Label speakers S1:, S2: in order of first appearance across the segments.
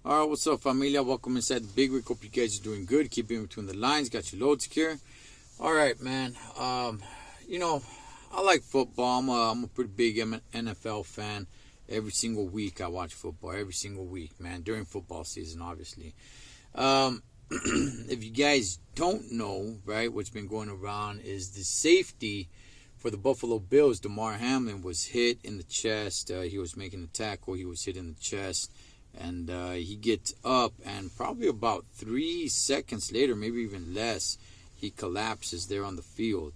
S1: All right, what's up, familia? Welcome inside the Big Rig. Hope you guys are doing good. Keep in between the lines. Got your load secure. All right, man. I like football. I'm a pretty big NFL fan. Every single week I watch football. Every single week, man. During football season, obviously. If you guys don't know, right, what's been going around is the safety for the Buffalo Bills. Damar Hamlin was hit in the chest. He was making a tackle. He was hit in the chest. And he gets up, and probably about 3 seconds later, maybe even less, he collapses there on the field.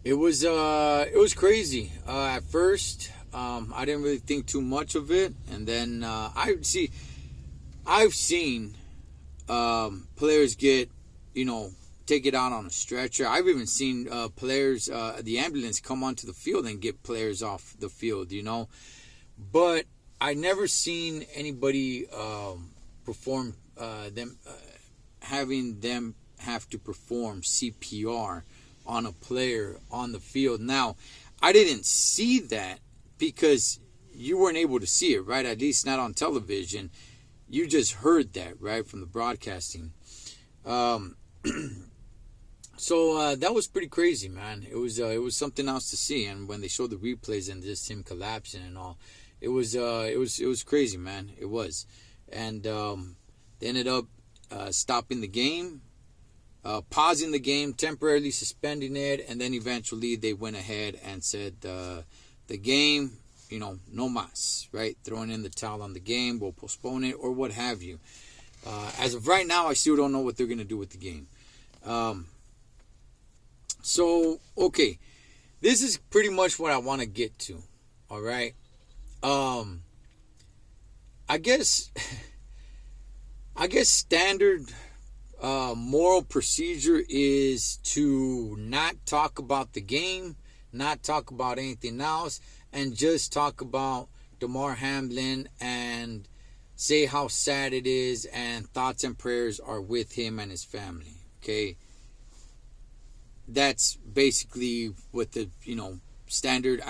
S1: It was crazy. At first, I didn't really think too much of it, and then I've seen players get, take it out on a stretcher. I've even seen players, the ambulance come onto the field and get players off the field, But I never seen anybody perform having them have to perform CPR on a player on the field. Now, I didn't see that because you weren't able to see it, right? At least not on television. You just heard that, right, from the broadcasting. So that was pretty crazy, man. It was something else to see, and when they showed the replays and just him collapsing and all, it was crazy, man. It was, and they ended up stopping the game, pausing the game, temporarily suspending it, and then eventually they went ahead and said the game, no mas, right? Throwing in the towel on the game, we'll postpone it or what have you. As of right now, I still don't know what they're gonna do with the game. So, okay, this is pretty much what I want to get to, all right? I guess standard moral procedure is to not talk about the game, not talk about anything else, and just talk about Damar Hamlin and say how sad it is, and thoughts and prayers are with him and his family, okay? That's basically what the, standard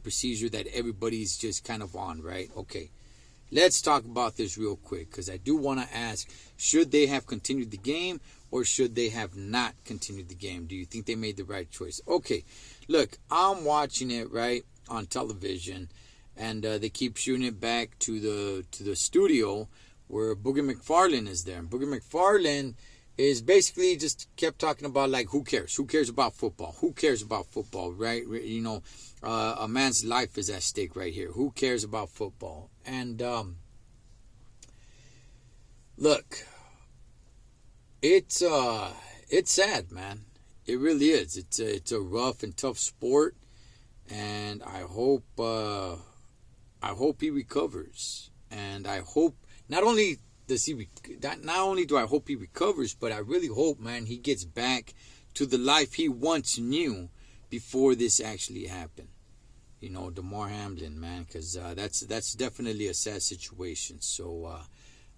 S1: procedure that everybody's just kind of on, right? Okay, let's talk about this real quick, because I do want to ask, should they have continued the game or should they have not continued the game? Do you think they made the right choice? Okay, look, I'm watching it, right, on television, and they keep shooting it back to the studio where Booger McFarland is there. And Booger McFarland is basically just kept talking about, like, who cares? Who cares about football? Who cares about football, right? A man's life is at stake right here. Who cares about football? And look, it's sad, man. It really is. It's a rough and tough sport, and I hope he recovers, and I hope not only do I hope he recovers, but I really hope, man, he gets back to the life he once knew before this actually happened. Damar Hamlin, man, because that's definitely a sad situation. So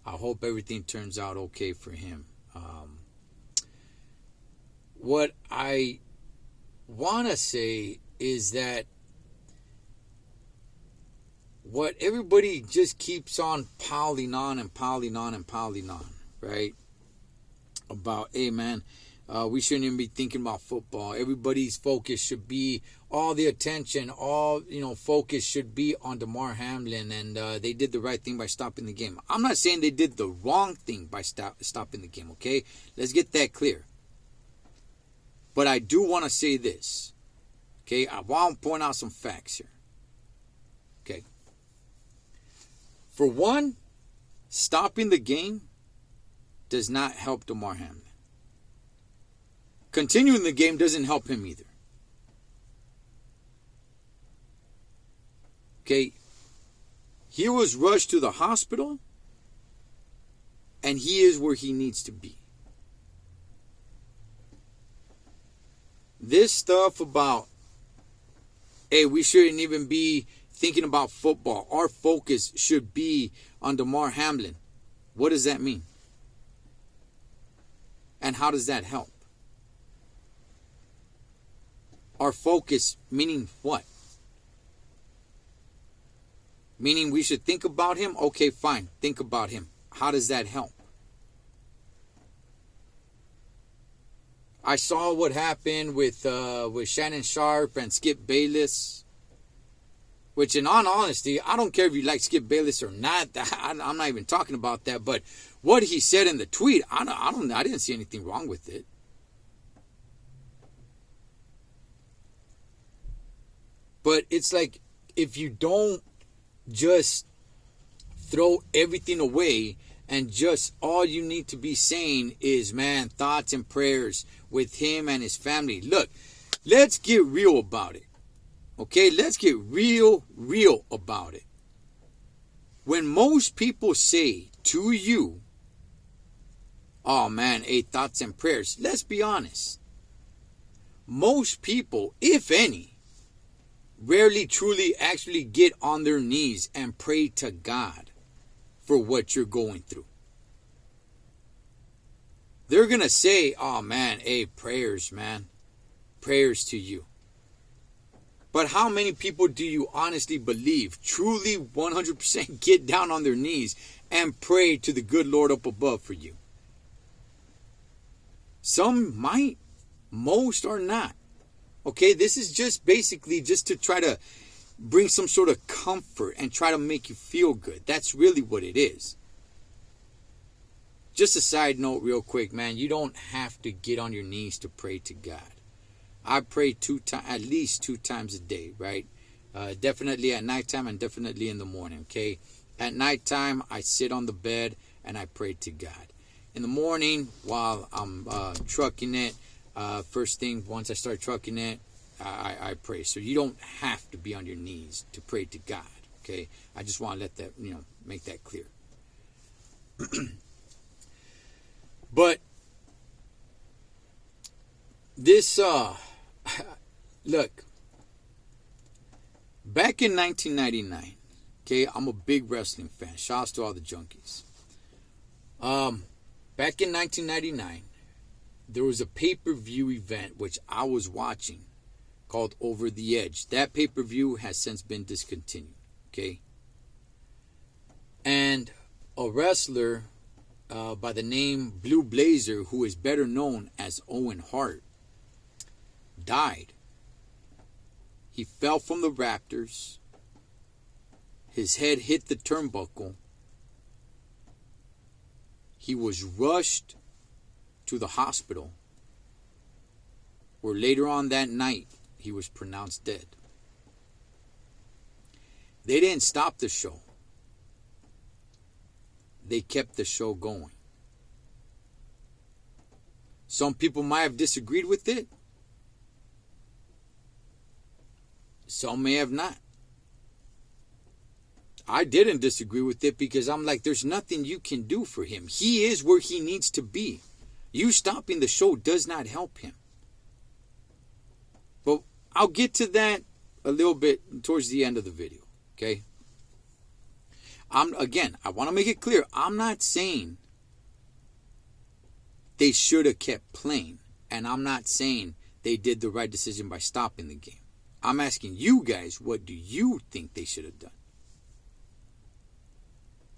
S1: I hope everything turns out okay for him. What I want to say is that what everybody just keeps on piling on, right? About, hey, man, we shouldn't even be thinking about football. Everybody's focus should be, all the attention, focus should be on Damar Hamlin, and they did the right thing by stopping the game. I'm not saying they did the wrong thing by stopping the game, okay? Let's get that clear. But I do want to say this, okay? I want to point out some facts here, okay? For one, stopping the game does not help Damar Hamlin. Continuing the game doesn't help him either. Okay, he was rushed to the hospital, and he is where he needs to be. This stuff about, hey, we shouldn't even be thinking about football. Our focus should be on Damar Hamlin. What does that mean? And how does that help? Our focus meaning what? Meaning we should think about him? Okay, fine. Think about him. How does that help? I saw what happened with Shannon Sharpe and Skip Bayless. Which, in all honesty, I don't care if you like Skip Bayless or not. I'm not even talking about that. But what he said in the tweet, I didn't see anything wrong with it. But it's like, if you don't just throw everything away and just all you need to be saying is, man, thoughts and prayers with him and his family. Look, let's get real about it. Okay, let's get real about it. When most people say to you, oh man, hey, thoughts and prayers, let's be honest. Most people, if any, rarely truly actually get on their knees and pray to God for what you're going through. They're going to say, oh man, hey, prayers, man. Prayers to you. But how many people do you honestly believe truly 100% get down on their knees and pray to the good Lord up above for you? Some might, most are not. Okay, this is just basically just to try to bring some sort of comfort and try to make you feel good. That's really what it is. Just a side note real quick, man. You don't have to get on your knees to pray to God. I pray at least 2 times a day, right? Definitely at nighttime and definitely in the morning, okay? At nighttime, I sit on the bed and I pray to God. In the morning, while I'm trucking it, first thing, once I start trucking it, I pray. So you don't have to be on your knees to pray to God, okay? I just want to let that, make that clear. But this, look, back in 1999, okay, I'm a big wrestling fan. Shouts to all the junkies. Back in 1999, there was a pay-per-view event which I was watching called Over the Edge. That pay-per-view has since been discontinued, okay? And a wrestler by the name Blue Blazer, who is better known as Owen Hart, died. He fell from the Raptors. His head hit the turnbuckle. He was rushed to the hospital, where later on that night he was pronounced dead. They didn't stop the show. They kept the show going. Some people might have disagreed with it. Some may have not. I didn't disagree with it because I'm like, there's nothing you can do for him. He is where he needs to be. You stopping the show does not help him. But I'll get to that a little bit towards the end of the video, okay? I want to make it clear. I'm not saying they should have kept playing. And I'm not saying they did the right decision by stopping the game. I'm asking you guys, what do you think they should have done?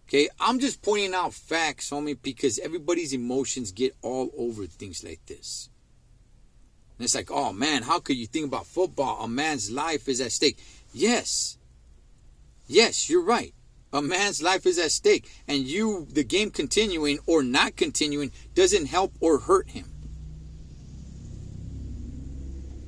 S1: Okay, I'm just pointing out facts, homie, because everybody's emotions get all over things like this. And it's like, oh man, how could you think about football? A man's life is at stake. Yes, you're right. A man's life is at stake. And the game continuing or not continuing doesn't help or hurt him.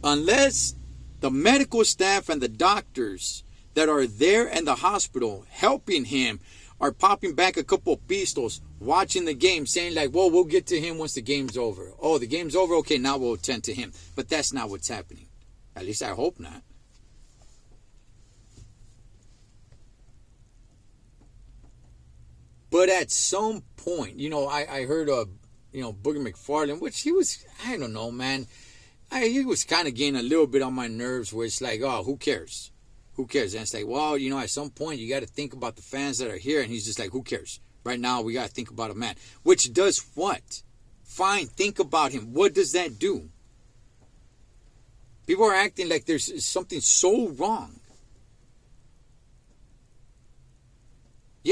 S1: Unless the medical staff and the doctors that are there in the hospital helping him are popping back a couple of pistols, watching the game, saying like, well, we'll get to him once the game's over. Oh, the game's over? Okay, now we'll attend to him. But that's not what's happening. At least I hope not. But at some point, I heard of, Booger McFarland, which he was, I don't know, man. He was kind of getting a little bit on my nerves where it's like, oh, who cares? Who cares? And it's like, well, at some point you got to think about the fans that are here. And he's just like, who cares? Right now we got to think about a man. Which does what? Fine, think about him. What does that do? People are acting like there's something so wrong.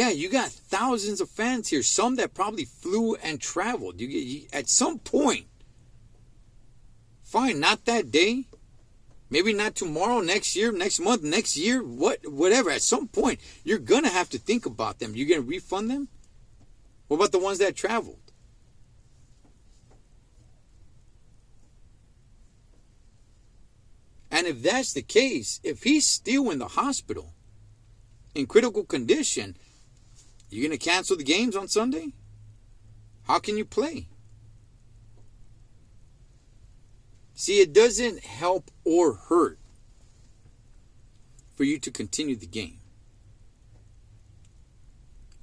S1: Yeah, you got thousands of fans here. Some that probably flew and traveled. At some point, fine, not that day. Maybe not tomorrow, next year, next month, next year, whatever. At some point, you're going to have to think about them. You're going to refund them? What about the ones that traveled? And if that's the case, if he's still in the hospital in critical condition, you're going to cancel the games on Sunday? How can you play? See, it doesn't help or hurt for you to continue the game.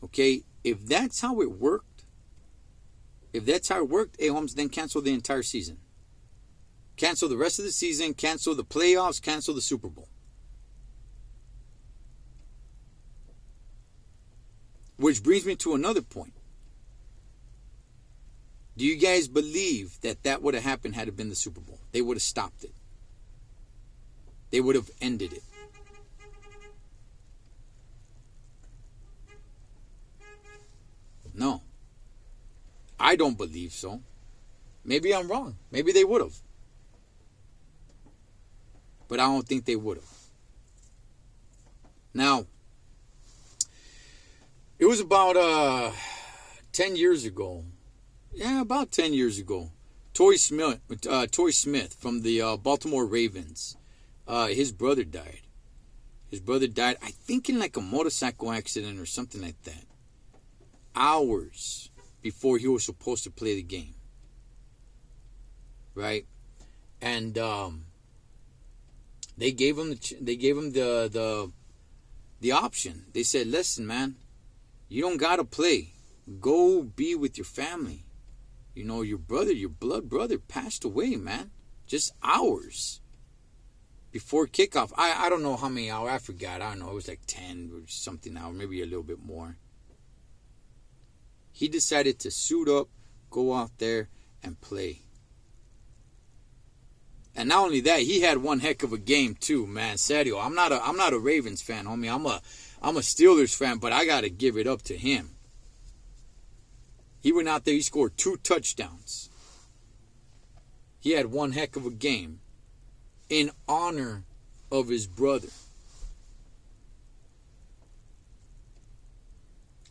S1: Okay, if that's how it worked, hey, Holmes, then cancel the entire season. Cancel the rest of the season, cancel the playoffs, cancel the Super Bowl. Which brings me to another point. Do you guys believe that would have happened had it been the Super Bowl? They would have stopped it. They would have ended it. No. I don't believe so. Maybe I'm wrong. Maybe they would have. But I don't think they would have. Now, it was about 10 years ago. Yeah, about 10 years ago. Torrey Smith from the Baltimore Ravens. His brother died. I think in like a motorcycle accident or something like that. Hours before he was supposed to play the game. Right? And they gave him the option. They said, "Listen, man, you don't gotta play. Go be with your family. You know, your brother, your blood brother passed away, man. Just hours before kickoff. I don't know how many hours. I forgot. I don't know. It was like 10 or something hours, maybe a little bit more. He decided to suit up, go out there, and play. And not only that, he had one heck of a game too, man. Sergio, I'm not a Ravens fan, homie. I'm a Steelers fan, but I gotta give it up to him. He went out there, he scored 2 touchdowns. He had one heck of a game in honor of his brother,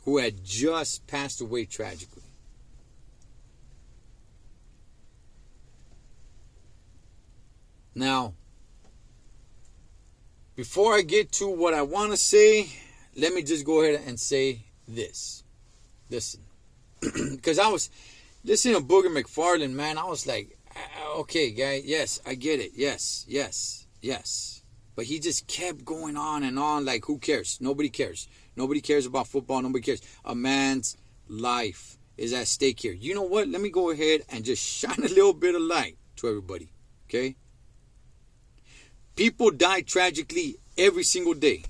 S1: who had just passed away tragically. Now, before I get to what I want to say, let me just go ahead and say this. Listen. Because I was listening to Booger McFarland, man. I was like, okay, guy, yes, I get it. Yes. But he just kept going on and on like, who cares? Nobody cares. Nobody cares about football. Nobody cares. A man's life is at stake here. You know what? Let me go ahead and just shine a little bit of light to everybody, okay? People die tragically every single day.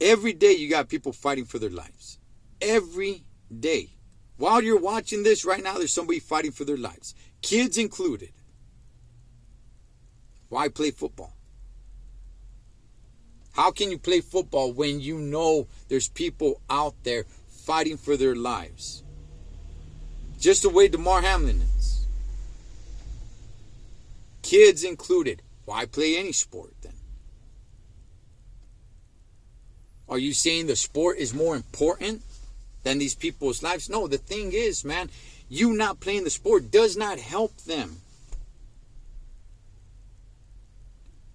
S1: Every day you got people fighting for their lives. Every day. While you're watching this right now, there's somebody fighting for their lives. Kids included. Why play football? How can you play football when you know there's people out there fighting for their lives? Just the way Damar Hamlin is. Kids included. Why play any sport then? Are you saying the sport is more important than these people's lives? No, the thing is, man, you not playing the sport does not help them.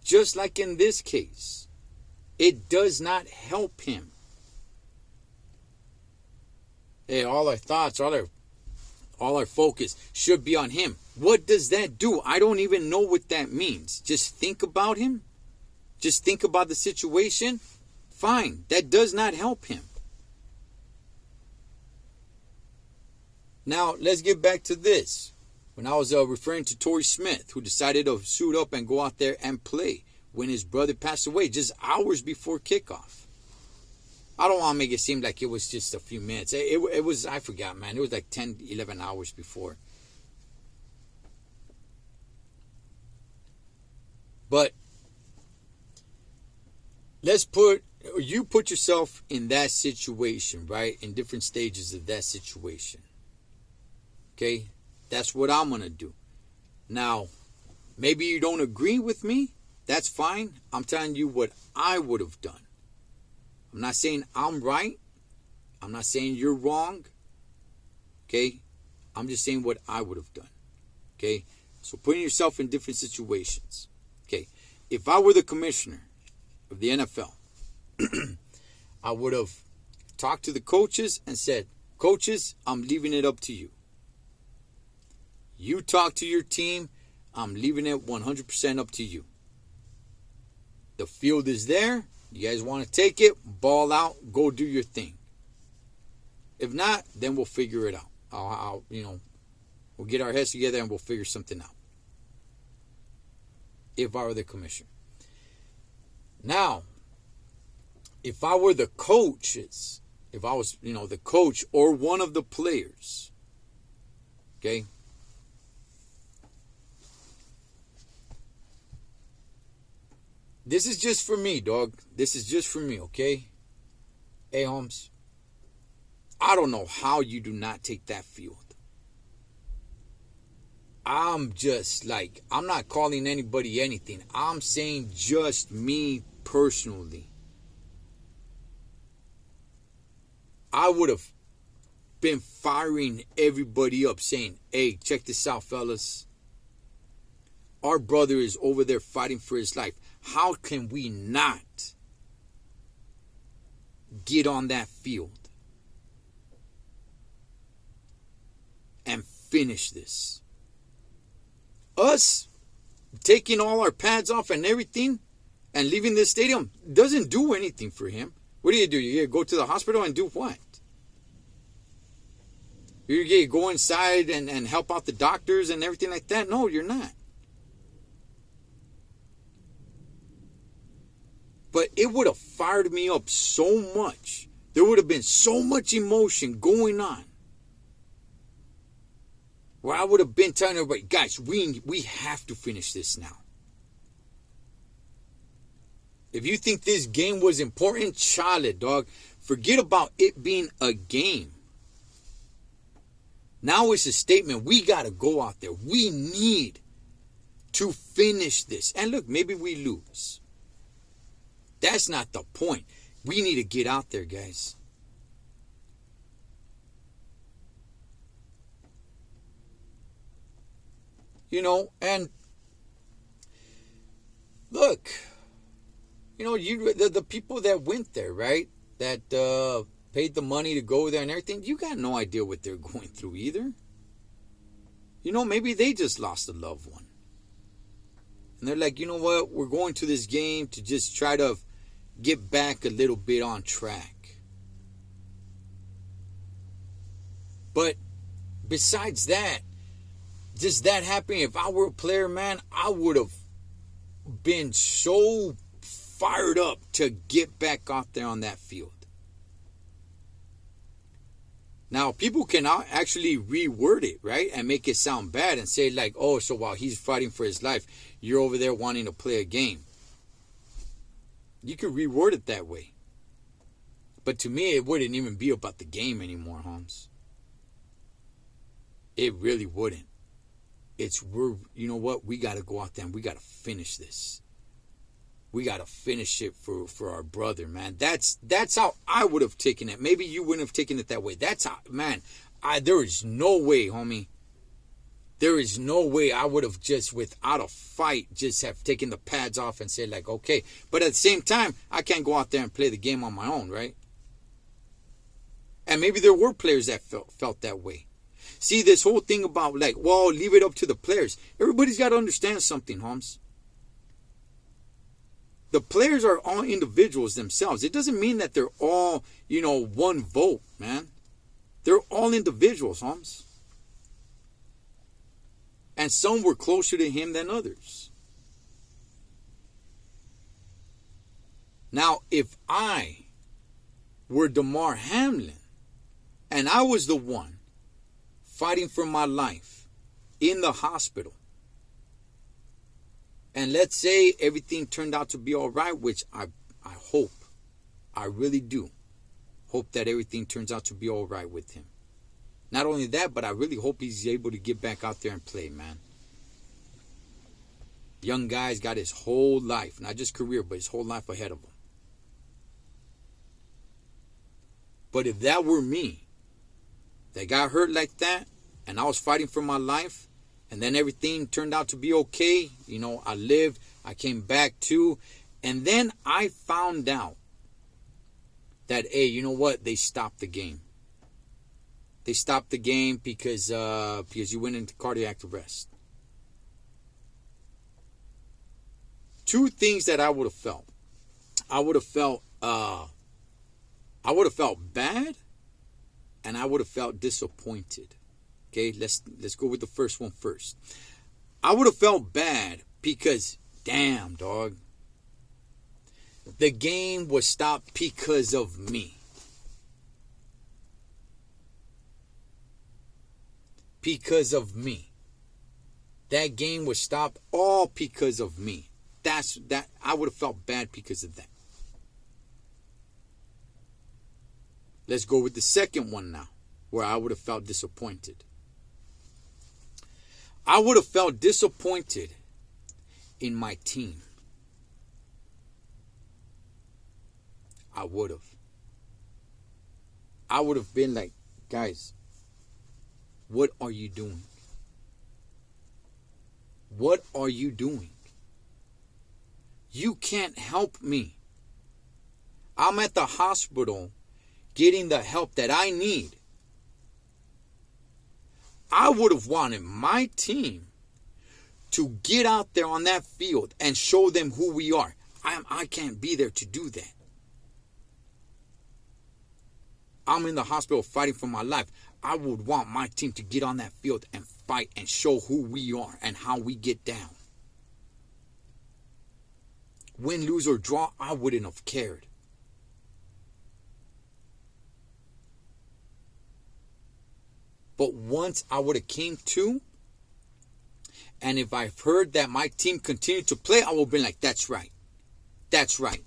S1: Just like in this case, it does not help him. Hey, all our thoughts, all our focus should be on him. What does that do? I don't even know what that means. Just think about him. Just think about the situation. Fine. That does not help him. Now, let's get back to this. When I was referring to Torrey Smith, who decided to suit up and go out there and play when his brother passed away just hours before kickoff. I don't want to make it seem like it was just a few minutes. It was, I forgot, man. It was like 10, 11 hours before. But let's put you put yourself in that situation, right? In different stages of that situation. Okay? That's what I'm going to do. Now, maybe you don't agree with me. That's fine. I'm telling you what I would have done. I'm not saying I'm right. I'm not saying you're wrong. Okay? I'm just saying what I would have done. Okay? So putting yourself in different situations. Okay? If I were the commissioner of the NFL, I would have talked to the coaches and said, coaches, I'm leaving it up to you. You talk to your team. I'm leaving it 100% up to you. The field is there. You guys want to take it, ball out, go do your thing. If not, then we'll figure it out. We'll get our heads together and we'll figure something out. If I were the commissioner. Now, if I were the coaches, if I was, the coach or one of the players, okay? This is just for me, dog. This is just for me, okay? Hey, Holmes, I don't know how you do not take that field. I'm just I'm not calling anybody anything. I'm saying just me personally. I would have been firing everybody up saying, hey, check this out, fellas. Our brother is over there fighting for his life. How can we not get on that field and finish this? Us taking all our pads off and everything and leaving this stadium doesn't do anything for him. What do? You go to the hospital and do what? You go inside and help out the doctors and everything like that? No, you're not. But it would have fired me up so much. There would have been so much emotion going on. Where I would have been telling everybody, guys, we have to finish this now. If you think this game was important, chale, dog. Forget about it being a game. Now it's a statement. We got to go out there. We need to finish this. And look, maybe we lose. That's not the point. We need to get out there, guys. And look, the people that went there, right? That paid the money to go there and everything, you got no idea what they're going through either. Maybe they just lost a loved one. And they're like, you know what? We're going to this game to just try to get back a little bit on track. But besides that, just that happening, if I were a player, man, I would have been so fired up to get back out there on that field. Now, people can actually reword it, right? And make it sound bad and say oh, so while he's fighting for his life, you're over there wanting to play a game. You could reword it that way. But to me, it wouldn't even be about the game anymore, Holmes. It really wouldn't. You know what? We got to go out there and we got to finish this. We got to finish it for our brother, man. That's how I would have taken it. Maybe you wouldn't have taken it that way. That's how, man, there is no way, homie. There is no way I would have just, without a fight, just have taken the pads off and said okay. But at the same time, I can't go out there and play the game on my own, right? And maybe there were players that felt that way. See, this whole thing about leave it up to the players. Everybody's got to understand something, Holmes. The players are all individuals themselves. It doesn't mean that they're all, one vote, man. They're all individuals, Holmes. And some were closer to him than others. Now, if I were Damar Hamlin and I was the one fighting for my life in the hospital, and let's say everything turned out to be all right, which I hope, I really do hope that everything turns out to be all right with him. Not only that, but I really hope he's able to get back out there and play, man. Young guy's got his whole life, not just career, but his whole life ahead of him. But if that were me, that got hurt like that, and I was fighting for my life, and then everything turned out to be okay, you know, I lived, I came back too, and then I found out that, hey, you know what? They stopped the game. They stopped the game because you went into cardiac arrest. Two things that I would have felt. I would have felt bad, and I would have felt disappointed. Okay, let's go with the first one first. I would have felt bad because, damn, dog, the game was stopped because of me. Because of me. That game was stopped all because of me. That I would have felt bad because of that. Let's go with the second one now, where I would have felt disappointed. I would have felt disappointed in my team. I would have. I would have been like, guys, what are you doing? What are you doing? You can't help me. I'm at the hospital getting the help that I need. I would have wanted my team to get out there on that field and show them who we are. I can't be there to do that. I'm in the hospital fighting for my life. I would want my team to get on that field and fight and show who we are and how we get down. Win, lose, or draw, I wouldn't have cared. But once I would have came to, and if I've heard that my team continued to play, I would have been like, that's right. That's right.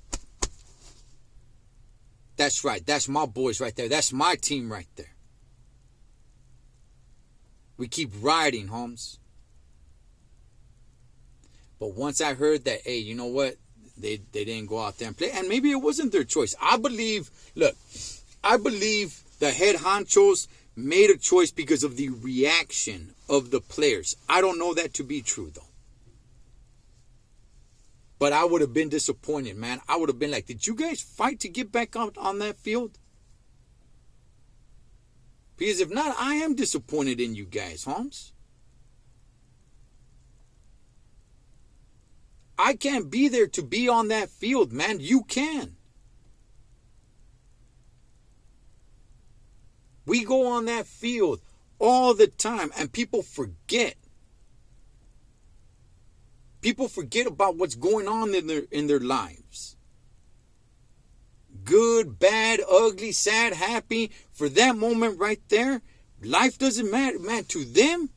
S1: That's right. That's my boys right there. That's my team right there. We keep riding, Holmes. But once I heard that, hey, you know what? They didn't go out there and play. And maybe it wasn't their choice. I believe the head honchos made a choice because of the reaction of the players. I don't know that to be true, though. But I would have been disappointed, man. I would have been like, did you guys fight to get back out on that field? Because if not, I am disappointed in you guys, Holmes. I can't be there to be on that field, man. You can. We go on that field all the time, and people forget. People forget about what's going on in their lives. Good, bad, ugly, sad, happy. For that moment right there, life doesn't matter, man. To them,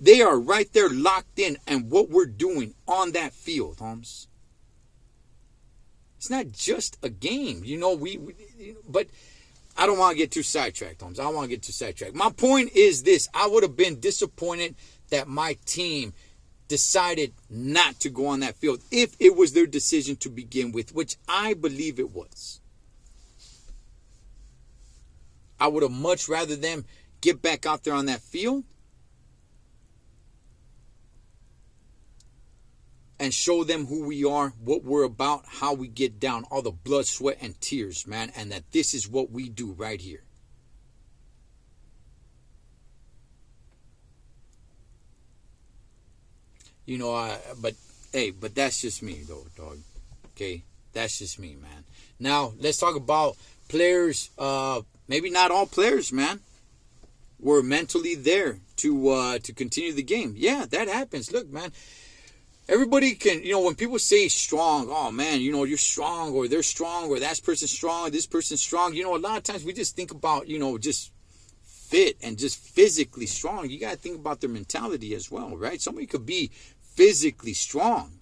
S1: they are right there locked in and what we're doing on that field, Holmes. It's not just a game, but I don't want to get too sidetracked, Holmes. I don't want to get too sidetracked. My point is this. I would have been disappointed that my team decided not to go on that field if it was their decision to begin with, which I believe it was. I would have much rather them get back out there on that field and show them who we are, what we're about, how we get down, all the blood, sweat, and tears, man, and that this is what we do right here. But that's just me, though, dog. Okay, that's just me, man. Now let's talk about players. Maybe not all players, man, were mentally there to continue the game. Yeah, that happens. Look, man. Everybody can, when people say strong, oh man, you're strong, or they're strong, or that person's strong, this person's strong. A lot of times we just think about, just fit and just physically strong. You got to think about their mentality as well, right? Somebody could be physically strong.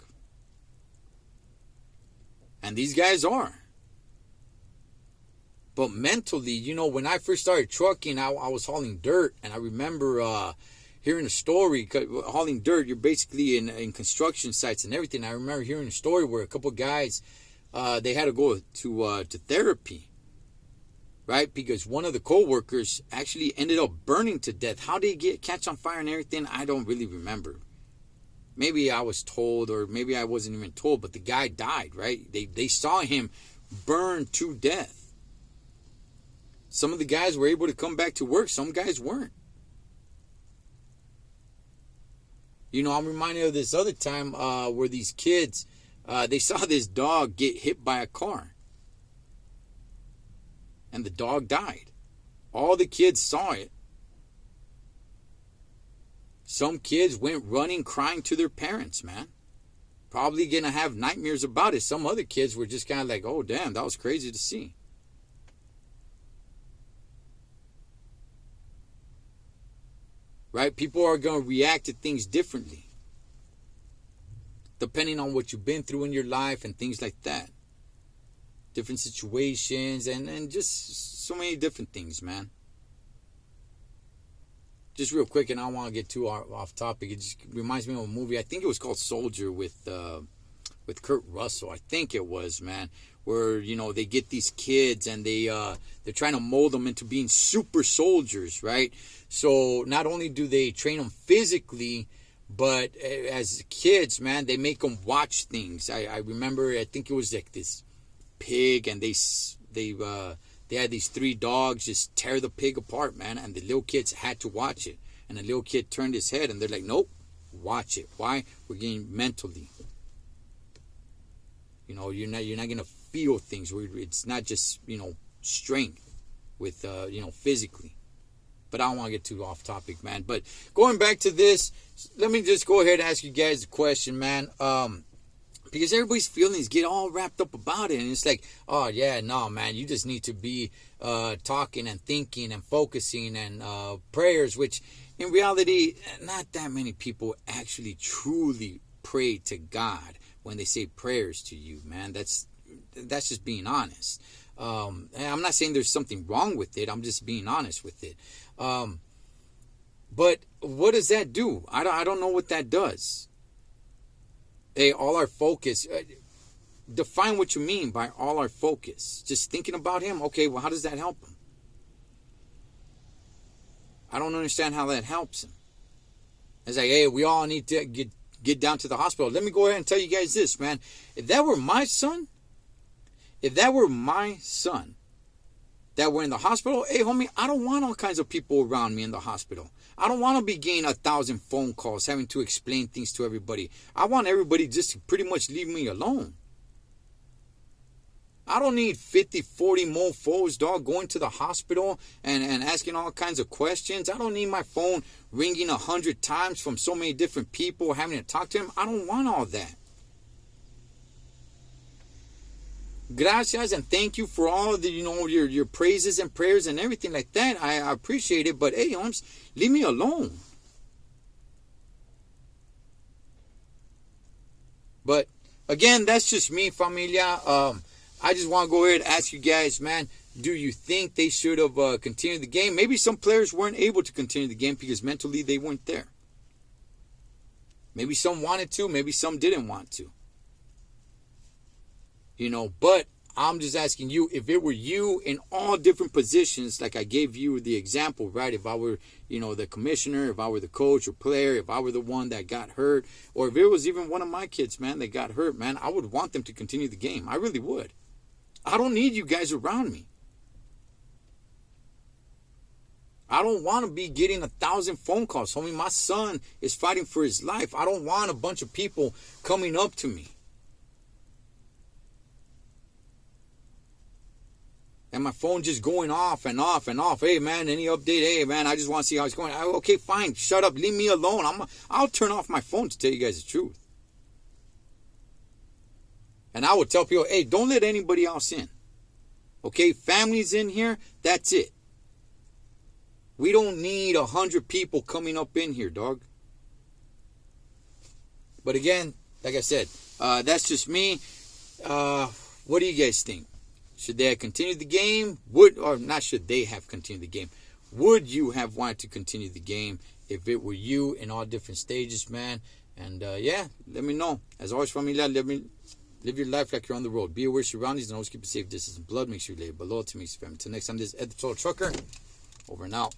S1: And these guys are. But mentally, you know, when I first started trucking, I was hauling dirt, and I remember hearing a story. Hauling dirt, you're basically in construction sites and everything. I remember hearing a story where a couple of guys, they had to go to therapy, right? Because one of the co-workers actually ended up burning to death. How did he catch on fire and everything? I don't really remember. Maybe I was told, or maybe I wasn't even told, but the guy died, right? They saw him burn to death. Some of the guys were able to come back to work. Some guys weren't. You know, I'm reminded of this other time where these kids, they saw this dog get hit by a car. And the dog died. All the kids saw it. Some kids went running, crying to their parents, man. Probably going to have nightmares about it. Some other kids were just kind of like, oh, damn, that was crazy to see. Right? People are going to react to things differently, depending on what you've been through in your life and things like that. Different situations and just so many different things, man. Just real quick, and I don't want to get too off topic. It just reminds me of a movie. I think it was called Soldier with Kurt Russell. I think it was, man. Where, you know, they get these kids and they're trying to mold them into being super soldiers, right? So not only do they train them physically, but as kids, man, they make them watch things. I remember, I think it was like this pig, and they had these 3 dogs just tear the pig apart, man, and the little kids had to watch it. And the little kid turned his head, and they're like, nope, watch it. Why? We're getting mentally. You know, you're not going to feel things. It's not just, you know, strength with, you know, physically. But I don't want to get too off topic, man. But going back to this, let me just go ahead and ask you guys a question, man. Because everybody's feelings get all wrapped up about it. And it's like, oh, yeah, no, man, you just need to be talking and thinking and focusing and prayers, which in reality, not that many people actually truly pray to God when they say prayers to you, man. That's just being honest. And I'm not saying there's something wrong with it. I'm just being honest with it. But what does that do? I don't know what that does. Hey, all our focus. Define what you mean by all our focus. Just thinking about him? Okay, well, how does that help him? I don't understand how that helps him. It's like, hey, we all need to get down to the hospital. Let me go ahead and tell you guys this, man. If that were my son that were in the hospital, hey, homie, I don't want all kinds of people around me in the hospital. I don't want to be getting 1,000 phone calls, having to explain things to everybody. I want everybody just to pretty much leave me alone. I don't need 50, 40 mofos, dog, going to the hospital and asking all kinds of questions. I don't need my phone ringing 100 times from so many different people, having to talk to them. I don't want all that. Gracias and thank you for all the, you know, your praises and prayers and everything like that. I appreciate it, but hey, Holmes, leave me alone. But again, that's just me, familia. I just want to go ahead and ask you guys, man, do you think they should have continued the game? Maybe some players weren't able to continue the game because mentally they weren't there. Maybe some wanted to, maybe some didn't want to. You know, but I'm just asking you, if it were you in all different positions, like I gave you the example, right? If I were, you know, the commissioner, if I were the coach or player, if I were the one that got hurt, or if it was even one of my kids, man, that got hurt, man, I would want them to continue the game. I really would. I don't need you guys around me. I don't want to be getting 1,000 phone calls. Homie, my son is fighting for his life. I don't want a bunch of people coming up to me. And my phone just going off and off and off. Hey, man, any update? Hey, man, I just want to see how it's going. Okay, fine. Shut up. Leave me alone. I'll turn off my phone to tell you guys the truth. And I would tell people, hey, don't let anybody else in. Okay, families in here, that's it. We don't need 100 people coming up in here, dog. But again, like I said, that's just me. What do you guys think? Should they have continued the game? Should they have continued the game? Would you have wanted to continue the game if it were you in all different stages, man? And yeah, let me know. As always, familia, live your life like you're on the road. Be aware of surroundings and always keep a safe distance and blood. Make sure you lay it below to make family. Until next time, this is Ed the Total Trucker. Over and out.